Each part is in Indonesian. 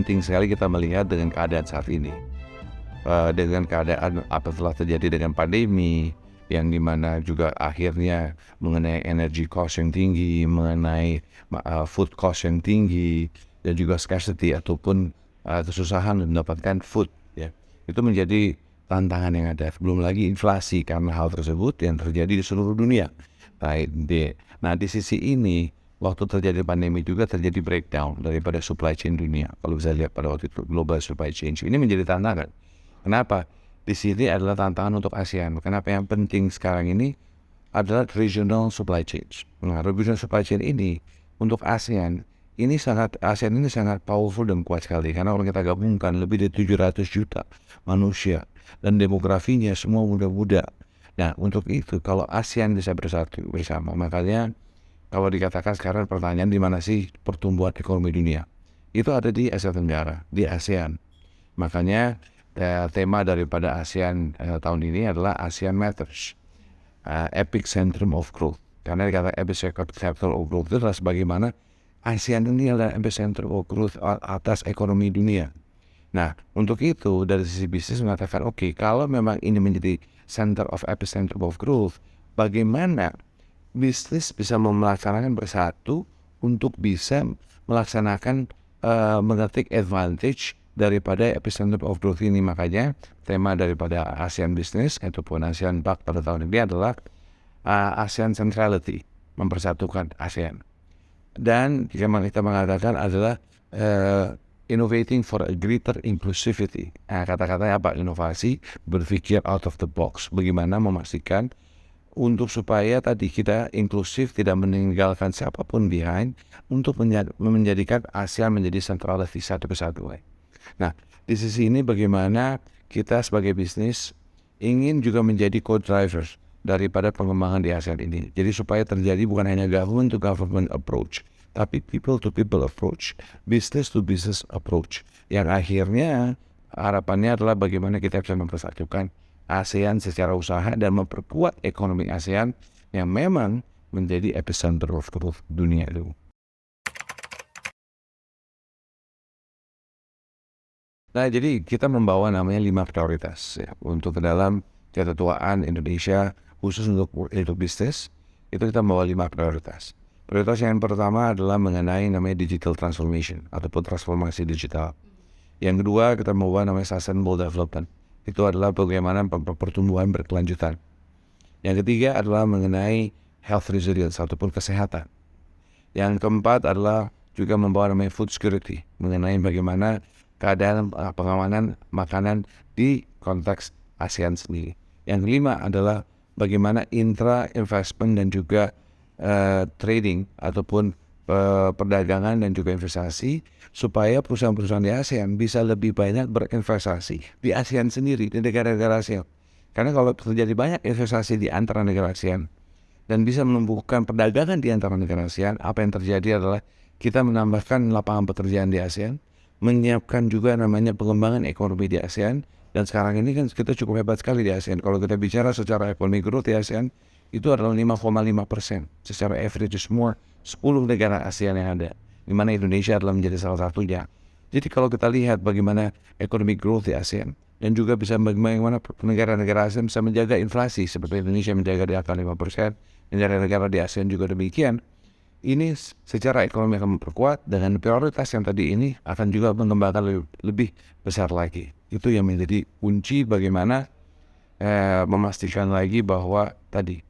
penting sekali kita melihat dengan keadaan saat ini. Dengan keadaan apa telah terjadi dengan pandemi, yang dimana juga akhirnya mengenai energy cost yang tinggi, mengenai food cost yang tinggi, dan juga scarcity ataupun kesusahan mendapatkan food, ya. Itu menjadi tantangan yang ada. Belum lagi inflasi karena hal tersebut yang terjadi di seluruh dunia. Nah, di sisi ini, waktu terjadi pandemi juga terjadi breakdown daripada supply chain dunia. Kalau bisa lihat pada waktu itu global supply chain ini menjadi tantangan. Kenapa? Di sini adalah tantangan untuk ASEAN. Kenapa yang penting sekarang ini adalah regional supply chain. Nah, regional supply chain ini untuk ASEAN ini sangat powerful dan kuat sekali. Karena kalau kita gabungkan lebih dari 700 juta manusia dan demografinya semua muda-muda. Nah, untuk itu kalau ASEAN bisa bersatu bersama, makanya kalau dikatakan sekarang pertanyaan di mana sih pertumbuhan ekonomi dunia? Itu ada di Asia Tenggara, di ASEAN. Makanya tema daripada ASEAN tahun ini adalah ASEAN Matters, Epic Centrum of Growth. Karena dikatakan Epic Centrum of Growth itu adalah sebagaimana ASEAN ini adalah epicenter of growth atas ekonomi dunia. Nah, untuk itu dari sisi bisnis mengatakan kalau memang ini menjadi center of epicenter of growth, bagaimana bisnis bisa melaksanakan bersatu untuk bisa melaksanakan mengetik advantage daripada epicenter of growth ini. Makanya tema daripada ASEAN Business ataupun ASEAN Pact pada tahun ini adalah ASEAN Centrality, mempersatukan ASEAN. Dan yang kita mengatakan adalah innovating for a greater inclusivity. Kata-katanya apa? Inovasi, berpikir out of the box. Bagaimana memastikan untuk supaya tadi kita inklusif, tidak meninggalkan siapapun behind, untuk menjadikan ASEAN menjadi sentrality satu kesatuan. Nah, di sisi ini bagaimana kita sebagai bisnis ingin juga menjadi co-driver daripada pengembangan di ASEAN ini. Jadi supaya terjadi bukan hanya government to government approach, tapi people to people approach, business to business approach. Yang akhirnya harapannya adalah bagaimana kita bisa mempersatukan ASEAN secara usaha dan memperkuat ekonomi ASEAN yang memang menjadi epicenter of growth dunia itu. Nah, jadi kita membawa namanya 5 prioritas ya, untuk ke dalam keketuaan Indonesia khusus untuk bisnis. Itu kita membawa 5 prioritas. Prioritas yang pertama adalah mengenai namanya digital transformation ataupun transformasi digital. Yang kedua kita membawa namanya sustainable development. Itu adalah bagaimana pertumbuhan berkelanjutan. Yang ketiga adalah mengenai health resilience ataupun kesehatan. Yang keempat adalah juga membawa namanya food security, mengenai bagaimana keadaan pengamanan makanan di konteks ASEAN sendiri. Yang kelima adalah bagaimana investment dan juga trading ataupun perdagangan dan juga investasi, supaya perusahaan-perusahaan di ASEAN bisa lebih banyak berinvestasi di ASEAN sendiri, di negara-negara ASEAN. Karena kalau terjadi banyak investasi di antara negara ASEAN dan bisa menumbuhkan perdagangan di antara negara ASEAN, apa yang terjadi adalah kita menambahkan lapangan pekerjaan di ASEAN, menyiapkan juga namanya pengembangan ekonomi di ASEAN. Dan sekarang ini kan kita cukup hebat sekali di ASEAN. Kalau kita bicara secara ekonomi growth di ASEAN, itu adalah 5,5% secara average semua 10 negara ASEAN yang ada, di mana Indonesia adalah menjadi salah satunya. Jadi kalau kita lihat bagaimana ekonomi growth di ASEAN dan juga bisa bagaimana negara-negara ASEAN bisa menjaga inflasi seperti Indonesia menjaga di angka 5%, negara-negara di ASEAN juga demikian. Ini secara ekonomi akan memperkuat, dengan prioritas yang tadi ini akan juga mengembangkan lebih besar lagi. Itu yang menjadi kunci bagaimana memastikan lagi bahwa tadi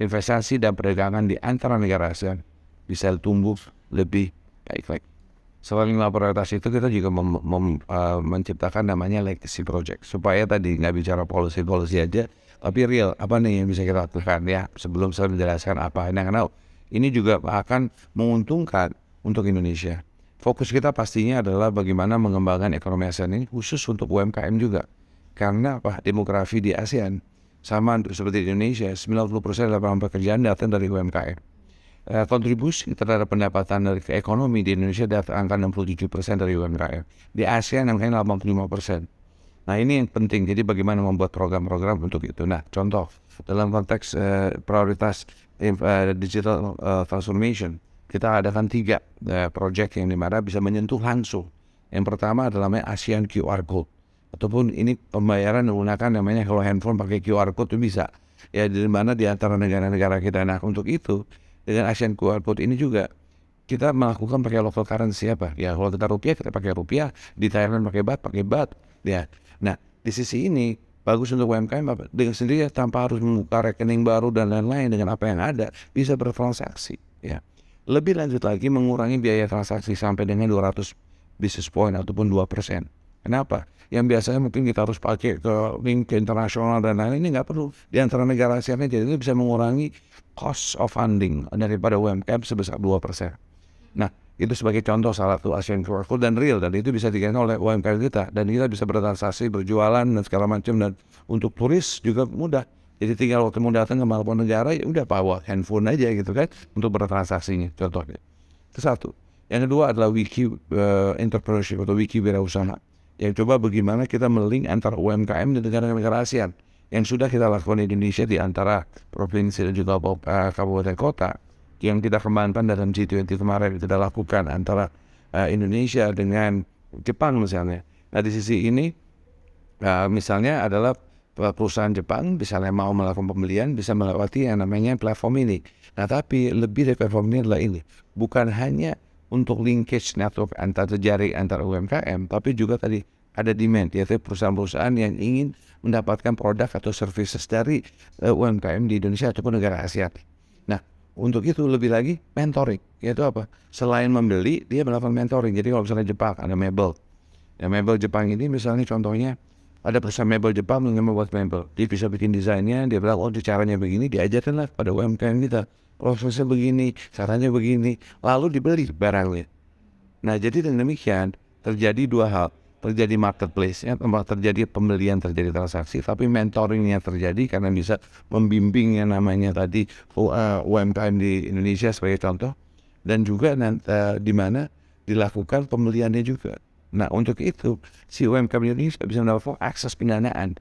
investasi dan perdagangan di antara negara ASEAN bisa tumbuh lebih baik lagi. Selain 5 prioritas itu, kita juga menciptakan namanya legacy project, supaya tadi nggak bicara policy aja, tapi real apa nih yang bisa kita lakukan ya. Sebelum saya menjelaskan apa ini juga akan menguntungkan untuk Indonesia. Fokus kita pastinya adalah bagaimana mengembangkan ekonomi ASEAN ini khusus untuk UMKM juga. Karena demografi di ASEAN sama seperti di Indonesia, 90% lapangan pekerjaan datang dari UMKM. Kontribusi terhadap pendapatan dari ekonomi di Indonesia datang angka 67% dari UMKM. Di ASEAN angkanya 85%. Nah, ini yang penting. Jadi bagaimana membuat program-program untuk itu. Nah, contoh dalam konteks prioritas digital transformation, kita adakan 3 project yang dimana bisa menyentuh langsung Yang pertama adalah namanya ASEAN QR Code, ataupun ini pembayaran menggunakan namanya kalau handphone pakai QR Code itu bisa. Ya, di mana di antara negara-negara kita. Nah, untuk itu dengan ASEAN QR Code ini juga kita melakukan pakai local currency apa? Ya, kalau kita rupiah kita pakai rupiah, di Thailand pakai baht, ya. Nah, di sisi ini bagus untuk UMKM apa? Dengan sendiri tanpa harus membuka rekening baru dan lain-lain, dengan apa yang ada bisa bertransaksi, ya. Lebih lanjut lagi mengurangi biaya transaksi sampai dengan 200 basis point ataupun 2%. Kenapa? Yang biasanya mungkin kita harus pakai ke link ke internasional dan lain-lain, ini nggak perlu. Di antara negara ASEAN jadi itu bisa mengurangi cost of funding daripada UMKM sebesar 2%. Nah, itu sebagai contoh salah satu ASEAN QR Code dan real, dan itu bisa dikenal oleh UMKM kita, dan kita bisa bertransaksi, berjualan dan segala macam. Dan untuk turis juga mudah. Jadi tinggal waktu mau datang ke manapun negara, ya udah bawa handphone aja gitu kan untuk bertransaksinya, contohnya. Itu satu. Yang kedua adalah wiki entrepreneurship atau wiki wirausaha. Yang coba bagaimana kita melink antara UMKM dan negara-negara ASEAN yang sudah kita lakukan di Indonesia di antara provinsi dan juga kabupaten kota, yang kita kembangkan dalam G20 kemarin kita lakukan antara Indonesia dengan Jepang misalnya. Nah, di sisi ini misalnya adalah perusahaan Jepang misalnya mau melakukan pembelian bisa melewati yang namanya platform ini. Nah, tapi lebih dari platform ini adalah ini, bukan hanya untuk linkage network antar jejaring antar UMKM, tapi juga tadi ada demand, yaitu perusahaan-perusahaan yang ingin mendapatkan produk atau services dari UMKM di Indonesia ataupun negara ASEAN. Nah, untuk itu lebih lagi mentoring, yaitu apa? Selain membeli, dia melakukan mentoring. Jadi kalau misalnya Jepang ada mebel, ya mebel Jepang ini misalnya contohnya ada perusahaan mebel Jepang yang membuat mebel, dia bisa bikin desainnya, dia bilang oh caranya begini, diajarkanlah pada UMKM kita, prosesnya begini, caranya begini, lalu dibeli barangnya. Nah, jadi dengan demikian terjadi dua hal, terjadi marketplace, ya, terjadi pembelian, terjadi transaksi, tapi mentoringnya terjadi karena bisa membimbing yang namanya tadi UMKM di Indonesia sebagai contoh, dan juga di mana dilakukan pembeliannya juga. Nah, untuk itu si UMKM Indonesia bisa mendapatkan akses pendanaan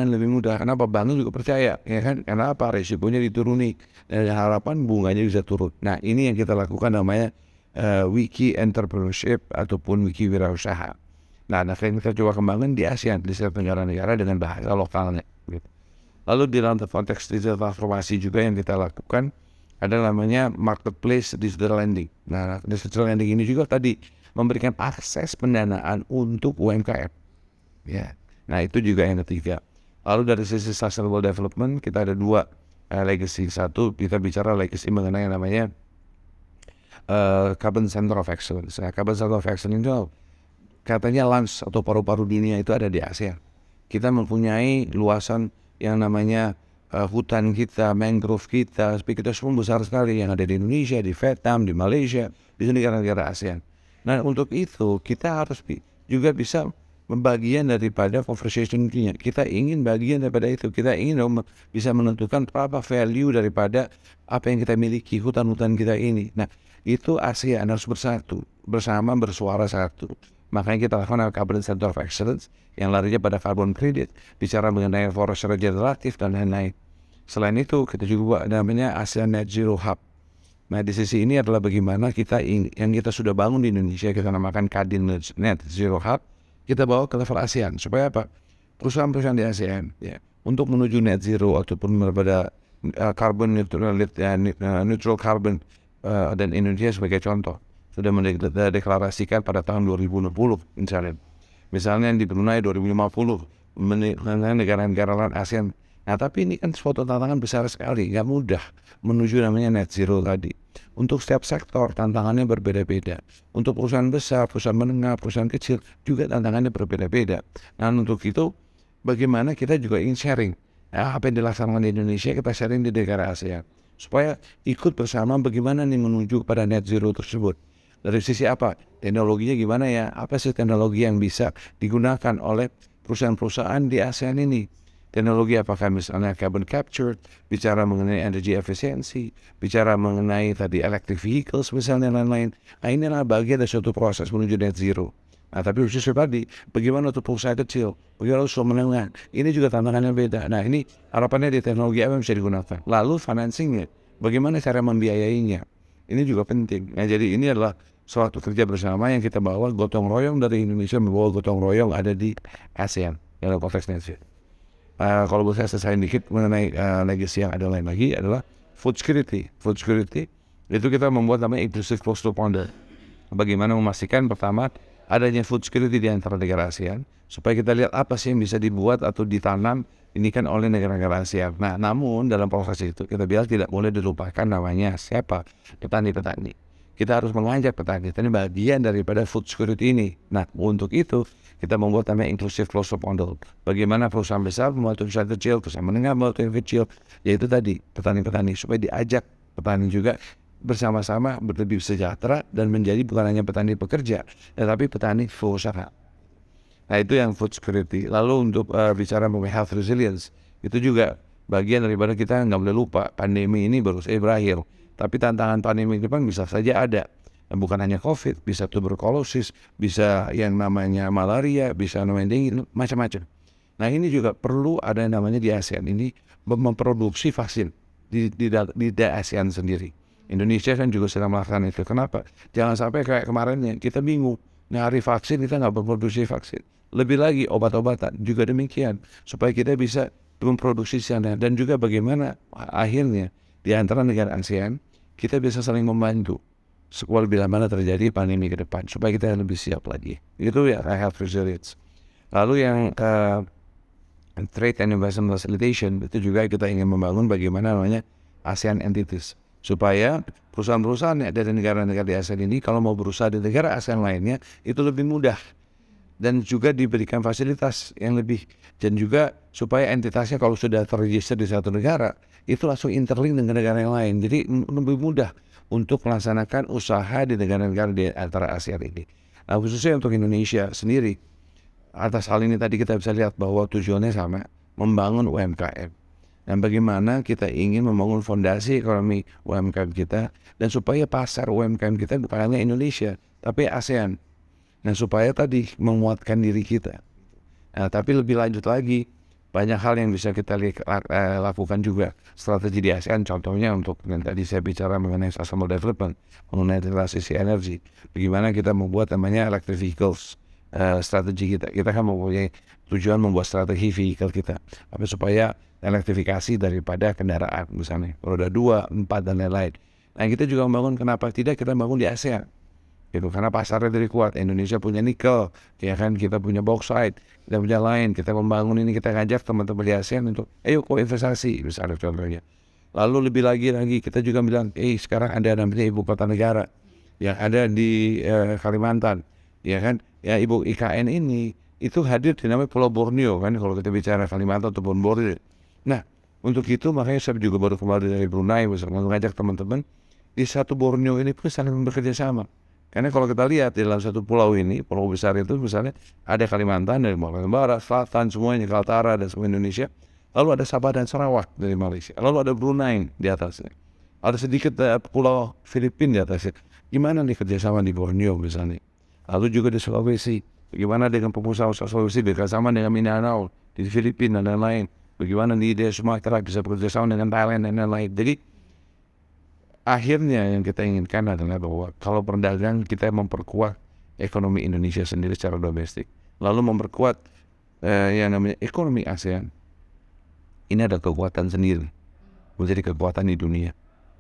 lebih mudah. Kenapa? Bank juga percaya, ya kan? Karena apa? Risikonya dituruni dan harapan bunganya bisa turun. Nah, ini yang kita lakukan namanya wiki entrepreneurship ataupun wiki wirausaha. Nah, kita coba kembangkan di ASEAN, di setiap negara-negara dengan bahasa lokalnya. Gitu. Lalu di dalam konteks digital transformasi juga yang kita lakukan ada namanya marketplace digital lending. Nah, digital lending ini juga tadi memberikan akses pendanaan untuk UMKM. Ya. Nah, itu juga yang ketiga. Lalu dari sisi sustainable development kita ada dua legacy. Satu, kita bicara legacy mengenai yang namanya Carbon Center of Excellence. Nah, Carbon Center of Excellence itu katanya lungs atau paru-paru dunia itu ada di ASEAN. Kita mempunyai luasan yang namanya hutan kita, mangrove kita, kita semua besar sekali yang ada di Indonesia, di Vietnam, di Malaysia, di negara-negara ASEAN. Nah, untuk itu kita harus juga bisa bagian daripada conversation dunia. Kita ingin bagian daripada itu. Kita ingin bisa menentukan apa value daripada apa yang kita miliki, hutan-hutan kita ini. Nah, itu ASEAN harus bersatu, bersama bersuara satu. Makanya kita lakukan Carbon Center of Excellence yang larinya pada carbon credit, bicara mengenai forest regeneratif dan lain-lain. Selain itu, kita juga namanya ASEAN Net Zero Hub. Nah, di sisi ini adalah bagaimana kita yang kita sudah bangun di Indonesia, kita namakan Kadin Net Zero Hub, kita bawa ke level ASEAN. Supaya apa? Perusahaan-perusahaan di ASEAN ya, untuk menuju net zero ataupun pada carbon neutral carbon, dan Indonesia sebagai contoh sudah mendeklarasikan pada tahun 2060 misalnya. Misalnya di Brunei 2050, negara-negara lain ASEAN. Nah, tapi ini kan suatu tantangan besar sekali, nggak mudah menuju namanya net zero tadi. Untuk setiap sektor tantangannya berbeda-beda. Untuk perusahaan besar, perusahaan menengah, perusahaan kecil juga tantangannya berbeda-beda. Nah, untuk itu bagaimana kita juga ingin sharing apa yang dilaksanakan di Indonesia, kita sharing di negara ASEAN supaya ikut bersama bagaimana nih menuju pada net zero tersebut. Dari sisi apa? Teknologinya gimana ya? Apa sih teknologi yang bisa digunakan oleh perusahaan-perusahaan di ASEAN ini? Teknologi apakah misalnya carbon capture, bicara mengenai energy efficiency, bicara mengenai tadi electric vehicles misalnya dan lain-lain. Nah, inilah bagian dari suatu proses menuju net zero. Nah, tapi khusus tadi, bagaimana untuk perusahaan kecil, bagaimana untuk menengah, ini juga tantangannya beda. Nah, ini harapannya di teknologi apa yang bisa digunakan. Lalu financingnya, bagaimana cara membiayainya. Ini juga penting. Nah, jadi ini adalah suatu kerja bersama yang kita bawa gotong royong dari Indonesia membawa gotong royong ada di ASEAN dalam konteks ASEAN. Kalau boleh saya selesai dikit mengenai legacy yang ada lain lagi adalah food security. Food security itu kita membuat namanya inclusive close to founder. Bagaimana memastikan pertama adanya food security di antara negara ASEAN supaya kita lihat apa sih yang bisa dibuat atau ditanam ini kan oleh negara-negara ASEAN. Nah, namun dalam proses itu kita bilang tidak boleh dilupakan namanya siapa? Petani-petani. Kita harus mengajak petani. Ini bagian daripada food security ini. Nah, untuk itu kita membuat namanya inclusive close of model. Bagaimana perusahaan besar membantu perusahaan kecil, perusahaan menengah membantu yang kecil, yaitu tadi petani-petani supaya diajak petani juga bersama-sama lebih sejahtera dan menjadi bukan hanya petani pekerja, tetapi petani usaha. Nah, itu yang food security. Lalu untuk bicara mengenai health resilience, itu juga bagian daripada kita nggak boleh lupa pandemi ini baru saja berakhir. Tapi tantangan pandemi ke depan bisa saja ada. Dan bukan hanya COVID, bisa tuberkulosis, bisa yang namanya malaria, bisa namanya dengue, macam-macam. Nah, ini juga perlu ada yang namanya di ASEAN ini memproduksi vaksin di ASEAN sendiri. Indonesia kan juga sedang melakukan itu. Kenapa? Jangan sampai kayak kemarinnya kita bingung nyari vaksin, kita nggak memproduksi vaksin. Lebih lagi obat-obatan juga demikian supaya kita bisa memproduksi sana. Dan juga bagaimana akhirnya di antara negara ASEAN kita bisa saling membantu bila mana terjadi pandemi ke depan supaya kita lebih siap lagi. Itu ya health resilience. Lalu yang trade and investment facilitation itu juga kita ingin membangun bagaimana namanya ASEAN entities supaya perusahaan-perusahaan dari negara-negara di ASEAN ini kalau mau berusaha di negara ASEAN lainnya itu lebih mudah dan juga diberikan fasilitas yang lebih, dan juga supaya entitasnya kalau sudah terregister di satu negara itu langsung interlink dengan negara yang lain, jadi lebih mudah untuk melaksanakan usaha di negara-negara di antara ASEAN ini. Nah, khususnya untuk Indonesia sendiri, atas hal ini tadi kita bisa lihat bahwa tujuannya sama, membangun UMKM. Dan bagaimana kita ingin membangun fondasi ekonomi UMKM kita, dan supaya pasar UMKM kita bukan hanya Indonesia, tapi ASEAN. Nah, supaya tadi menguatkan diri kita. Nah, tapi lebih lanjut lagi, banyak hal yang bisa kita lakukan juga strategi di ASEAN, contohnya untuk yang tadi saya bicara mengenai sustainable development, mengenai transisi energi, bagaimana kita membuat namanya electric vehicles. Strategi kita kan mempunyai tujuan membuat strategi vehicle kita supaya elektrifikasi daripada kendaraan misalnya roda 2, 4 dan lain-lain. Nah, kita juga membangun, kenapa tidak kita bangun di ASEAN gitu, karena pasarnya dari kuat. Indonesia punya nikel, ya kan, kita punya bauxite, kita punya lain, kita membangun ini, kita ngajak teman-teman di ASEAN untuk ayo investasi misalnya contohnya. Lalu lebih lagi kita juga bilang sekarang ada namanya ibu kota negara yang ada di Kalimantan, ya kan, ya ibu IKN ini itu hadir di namanya Pulau Borneo kan kalau kita bicara Kalimantan ataupun Borneo. Nah, untuk itu makanya saya juga baru kembali dari Brunei bersama mengajak teman-teman di satu Borneo ini pun saling bekerja sama. Karena kalau kita lihat di dalam satu pulau ini, pulau besar itu misalnya ada Kalimantan dari Barat, Selatan, semuanya, Kaltara dan semua Indonesia. Lalu ada Sabah dan Sarawak dari Malaysia. Lalu ada Brunei di atasnya. Ada sedikit pulau Filipina di atasnya. Gimana nih kerjasama di Borneo misalnya? Lalu juga di Sulawesi. Bagaimana dengan pengusaha Sulawesi bekerjasama dengan Mindanao di Filipina dan lain-lain. Bagaimana di Sumatera bisa bekerjasama dengan Thailand dan lain-lain. Jadi akhirnya yang kita inginkan adalah bahwa kalau perdagangan kita memperkuat ekonomi Indonesia sendiri secara domestik, lalu memperkuat yang namanya ekonomi ASEAN, ini ada kekuatan sendiri, menjadi kekuatan di dunia.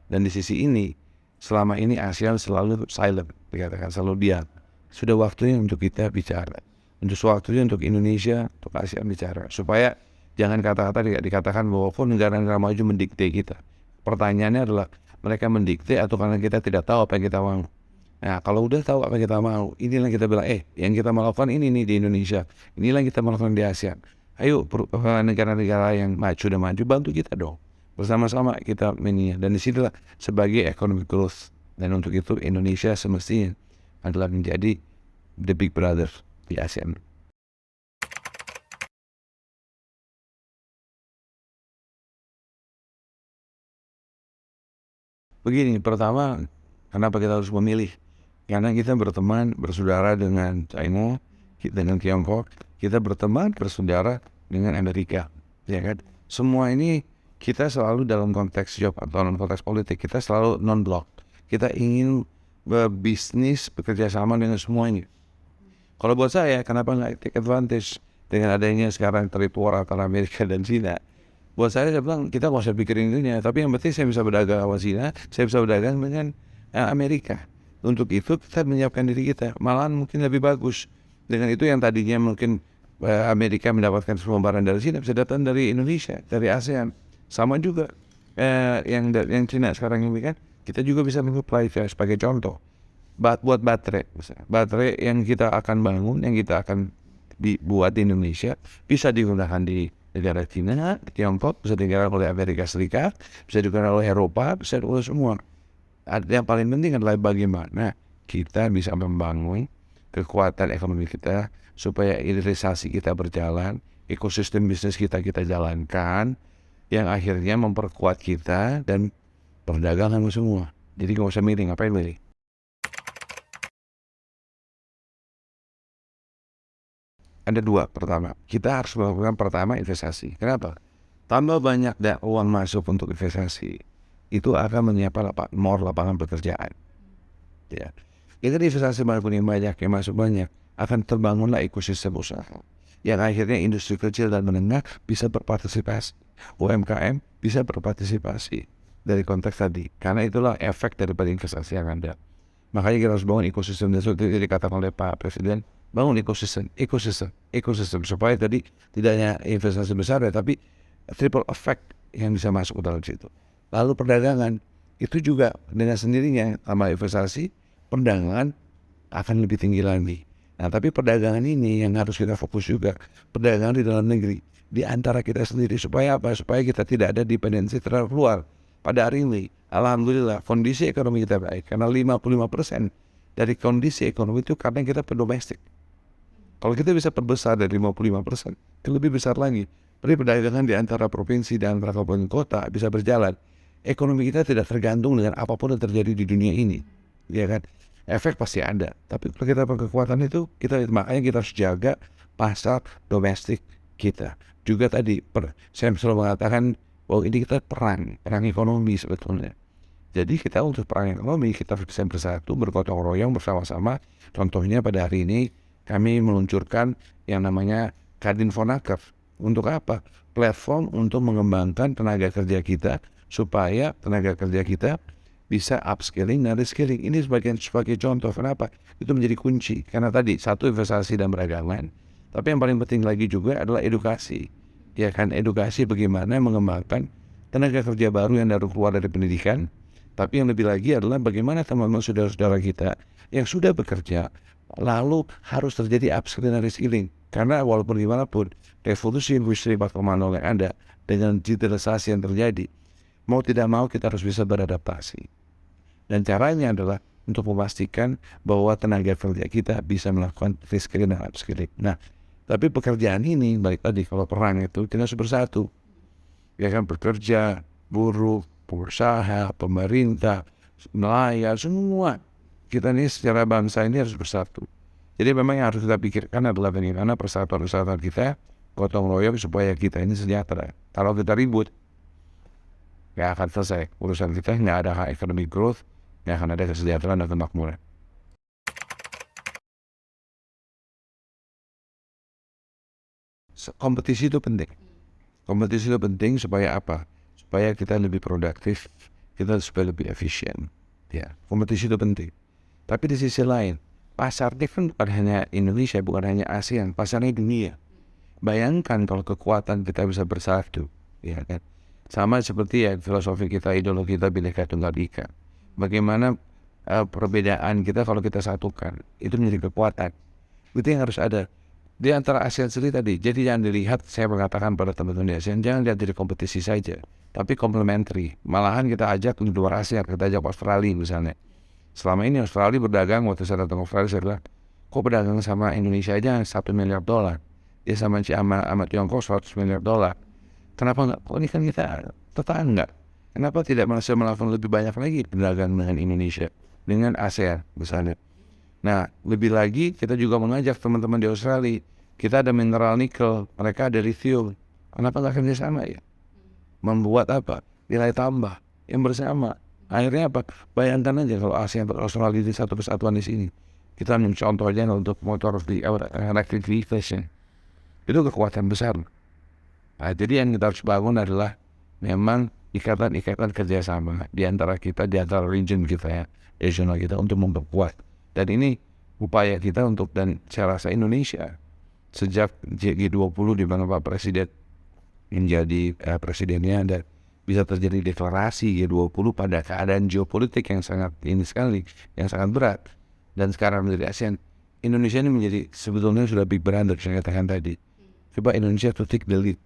Dan di sisi ini, selama ini ASEAN selalu silent, dikatakan selalu diam. Sudah waktunya untuk kita bicara, untuk waktunya untuk Indonesia, untuk ASEAN bicara, supaya jangan kata-kata dikatakan bahwa negara-negara maju mendikte kita. Pertanyaannya adalah mereka mendikte atau karena kita tidak tahu apa yang kita mau. Nah, kalau udah tahu apa yang kita mau, inilah yang kita bilang, yang kita melakukan ini nih di Indonesia, inilah yang kita melakukan di ASEAN. Ayo negara-negara yang maju dan maju bantu kita dong. Bersama-sama kita dan disinilah sebagai economic growth. Dan untuk itu Indonesia semestinya adalah menjadi the big brother di ASEAN. Begini, pertama, kenapa kita harus memilih? Karena kita berteman, bersaudara dengan China, dengan Tiongkok, kita berteman, bersaudara dengan Amerika, ya kan? Semua ini kita selalu dalam konteks job atau dalam konteks politik, kita selalu non-block. kita ingin berbisnis, bekerja sama dengan semuanya. Kalau buat saya, kenapa nggak take advantage dengan adanya sekarang trade war antara Amerika dan China? Buat saya bilang kita nggak usah pikirin dunia, tapi yang penting saya bisa berdagang sama China, saya bisa berdagang dengan Amerika. Untuk itu kita menyiapkan diri kita, malahan mungkin lebih bagus. Dengan itu yang tadinya mungkin Amerika mendapatkan semua barang dari China bisa datang dari Indonesia, dari ASEAN. Sama juga yang China sekarang ini kan, kita juga bisa menguplai sebagai contoh. Buat baterai, misalnya. Baterai yang kita akan bangun, yang kita akan dibuat di Indonesia, bisa digunakan di negara China, di Tiongkok, bisa digunakan oleh Amerika Serikat, bisa digunakan oleh Eropa, bisa oleh semua. Yang paling penting adalah bagaimana kita bisa membangun kekuatan ekonomi kita supaya hilirisasi kita berjalan, ekosistem bisnis kita jalankan, yang akhirnya memperkuat kita dan perdagangan semua. Jadi nggak usah milih, ngapain milih? Ada dua. Pertama, kita harus melakukan investasi. Kenapa? Tambah banyak uang masuk untuk investasi, itu akan menyiapkan more lapangan pekerjaan. Ya, kita investasi maupun yang banyak, yang masuk banyak, akan terbangunlah ekosistem usaha. Yang akhirnya industri kecil dan menengah bisa berpartisipasi, UMKM bisa berpartisipasi dari konteks tadi. Karena itulah efek daripada investasi yang ada. Makanya kita harus bangun ekosistem, dan seperti yang dikatakan oleh Pak Presiden, bangun ekosistem supaya tadi tidak hanya investasi besar ya, tapi triple effect yang bisa masuk ke dalam situ. Lalu perdagangan itu juga dengan sendirinya sama investasi, perdagangan akan lebih tinggi lagi. Nah, tapi perdagangan ini yang harus kita fokus juga, perdagangan di dalam negeri, di antara kita sendiri. Supaya apa? Supaya kita tidak ada dependensi terhadap luar. Pada hari ini, alhamdulillah, kondisi ekonomi kita baik, karena 55% dari kondisi ekonomi itu karena kita domestik. Kalau kita bisa perbesar dari 55%, itu lebih besar lagi. Jadi perdagangan di antara provinsi dan antara kabupaten kota bisa berjalan. Ekonomi kita tidak tergantung dengan apapun yang terjadi di dunia ini, ya kan? Efek pasti ada. Tapi kalau kita pakai kekuatan itu, makanya kita harus jaga pasar domestik kita. Juga tadi, saya selalu mengatakan bahwa ini kita perang ekonomi sebetulnya. Jadi kita untuk perang ekonomi, kita bisa bersatu, bergotong royong bersama-sama. Contohnya pada hari ini, kami meluncurkan yang namanya Kadin Fonaker. Untuk apa? Platform untuk mengembangkan tenaga kerja kita, supaya tenaga kerja kita bisa upskilling dan reskilling. Ini sebagai contoh. Kenapa? Itu menjadi kunci. Karena tadi, satu, investasi dan perdagangan. Tapi yang paling penting lagi juga adalah edukasi. Ya kan, edukasi bagaimana mengembangkan tenaga kerja baru yang baru keluar dari pendidikan. Tapi yang lebih lagi adalah bagaimana teman-teman saudara-saudara kita yang sudah bekerja, lalu harus terjadi upskilling dan reskilling. Karena walaupun gimana pun, revolusi industri 4.0 yang ada dengan digitalisasi yang terjadi, mau tidak mau kita harus bisa beradaptasi. Dan caranya adalah untuk memastikan bahwa tenaga kerja kita bisa melakukan reskilling dan upskilling. Nah, tapi pekerjaan ini, baik tadi kalau perang itu, kita harus bersatu. Ya kan, bekerja, buruh, pengusaha, pemerintah, nelayan, semua. Kita ini secara bangsa ini harus bersatu. Jadi memang yang harus kita pikirkan adalah bagaimana persatuan kita, gotong royong supaya kita ini sejahtera. Kalau kita ribut, nggak akan selesai urusan kita, nggak ada economic growth, nggak akan ada kesejahteraan dan kemakmuran. Kompetisi itu penting. Kompetisi itu penting supaya apa? Supaya kita lebih produktif, kita supaya lebih efisien. Ya, kompetisi itu penting. Tapi di sisi lain, pasarnya kan bukan hanya Indonesia, bukan hanya ASEAN, pasarnya dunia. Bayangkan kalau kekuatan kita bisa bersatu, ya kan? Sama seperti ya filosofi kita, ideologi kita Bhinneka Tunggal Ika. Bagaimana perbedaan kita kalau kita satukan, itu menjadi kekuatan. Itu yang harus ada di antara ASEAN sendiri tadi. Jadi jangan dilihat, saya mengatakan pada teman-teman di ASEAN, jangan lihat dari kompetisi saja, tapi complementary. Malahan kita ajak di luar ASEAN, kita ajak Australia misalnya. Selama ini Australia berdagang, waktu saya datang ke Australia saya bilang, kok berdagang sama Indonesia aja $1 miliar, dia sama Tiongkok $100 miliar. Kenapa enggak? Kok ini kan kita tetangga, kenapa tidak masih melakukan lebih banyak lagi berdagang dengan Indonesia, dengan ASEAN misalnya. Nah, lebih lagi kita juga mengajak teman-teman di Australia, kita ada mineral nikel, mereka ada lithium, kenapa nggak kerjasama ya? Membuat apa? Nilai tambah yang bersama. Akhirnya apa? Bayangkan aja kalau ASEAN Australia di satu kesatuan di sini. Kita ambil contohnya untuk motor electric vehicles ya. Itu kekuatan besar. Nah, jadi yang kita harus bangun adalah memang ikatan-ikatan kerjasama di antara kita, di antara region kita ya, regional kita untuk memperkuat. Dan ini upaya kita untuk, dan saya rasa Indonesia sejak G20 di mana Pak Presiden menjadi presidennya, dan bisa terjadi deklarasi G20 pada keadaan geopolitik yang sangat ini sekali, yang sangat berat. Dan sekarang menjadi ASEAN, Indonesia ini menjadi sebetulnya sudah big brother saya katakan tadi. Coba Indonesia to take the lead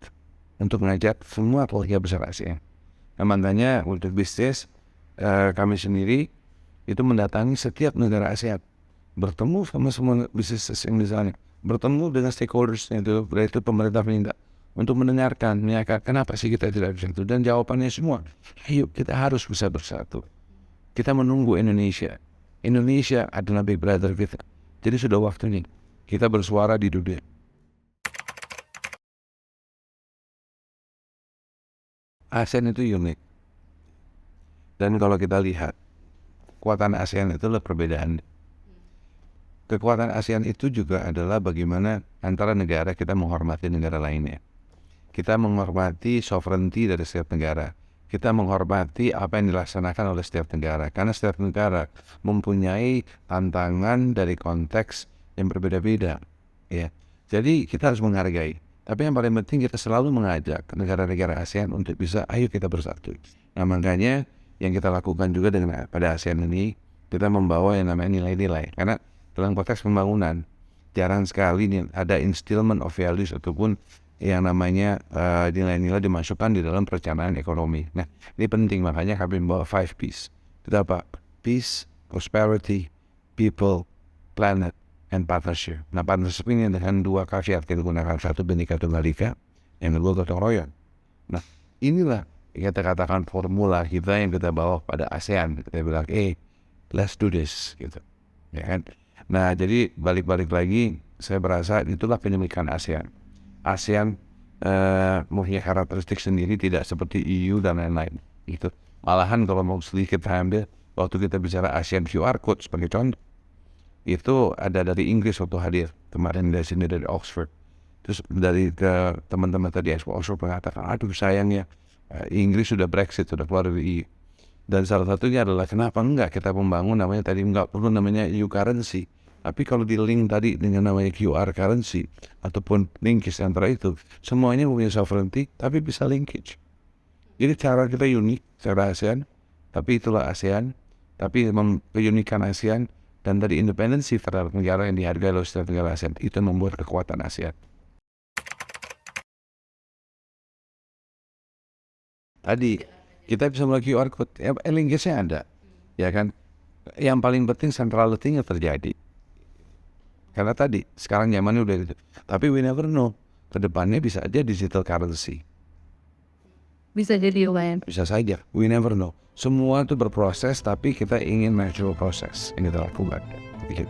untuk mengajak semua keluarga besar ASEAN. Nah, makanya untuk bisnis kami sendiri itu mendatangi setiap negara ASEAN, bertemu sama semua bisnis yang di sana, bertemu dengan stakeholders itu, berarti pemerintah minta untuk mendengarkan, kenapa sih kita tidak bersatu, dan jawabannya semua, ayo kita harus bisa bersatu. Kita menunggu Indonesia. Indonesia adalah big brother kita. Jadi sudah waktunya kita bersuara di dunia. ASEAN itu unik. Dan kalau kita lihat, kekuatan ASEAN itu adalah perbedaan. Kekuatan ASEAN itu juga adalah bagaimana antara negara kita menghormati negara lainnya. Kita menghormati sovereignty dari setiap negara. Kita menghormati apa yang dilaksanakan oleh setiap negara. Karena setiap negara mempunyai tantangan dari konteks yang berbeda-beda. Ya. Jadi kita harus menghargai. Tapi yang paling penting kita selalu mengajak negara-negara ASEAN untuk bisa, ayo kita bersatu. Nah, makanya yang kita lakukan juga dengan pada ASEAN ini, kita membawa yang namanya nilai-nilai. Karena dalam konteks pembangunan, jarang sekali ada instillment of values ataupun yang namanya nilai-nilai dimasukkan di dalam perencanaan ekonomi. Nah, ini penting, makanya kami membawa 5 P's. Itu apa? Peace, prosperity, people, planet, and partnership. Nah, partnership ini dengan 2 caveat kita gunakan. Satu, Bhinneka Tunggal Ika, yang kedua gotong royong. Nah, inilah kita katakan formula kita yang kita bawa pada ASEAN. Kita bilang, let's do this, gitu. Ya kan? Nah, jadi balik-balik lagi, saya berasa itulah penyemikan ASEAN. ASEAN mempunyai karakteristik sendiri, tidak seperti EU dan lain-lain. Itu malahan kalau mau sedikit ambil, waktu kita bicara ASEAN QR Code sebagai contoh, itu ada dari Inggris waktu hadir kemarin dari sini, dari Oxford. Terus dari ke teman-teman tadi Oxford mengatakan, aduh sayangnya Inggris sudah Brexit, sudah keluar dari EU. Dan salah satunya adalah kenapa enggak kita membangun namanya tadi, enggak perlu namanya EU currency, tapi kalau di link tadi dengan namanya QR currency ataupun linkage antara itu, semuanya punya sovereignty tapi bisa linkage. Jadi cara kita unik secara ASEAN, tapi itulah ASEAN, tapi keunikan ASEAN dan tadi independensi terhadap negara yang dihargai oleh setiap negara ASEAN, itu membuat kekuatan ASEAN. Tadi kita bisa melalui QR code, linkage-nya ada, ya kan? Yang paling penting centrality-nya terjadi. Karena tadi, sekarang zamannya udah gitu. Tapi we never know, kedepannya bisa aja digital currency. Bisa jadi lumayan. Bisa saja, we never know. Semua itu berproses, tapi kita ingin natural process yang kita lakukan. Gitu.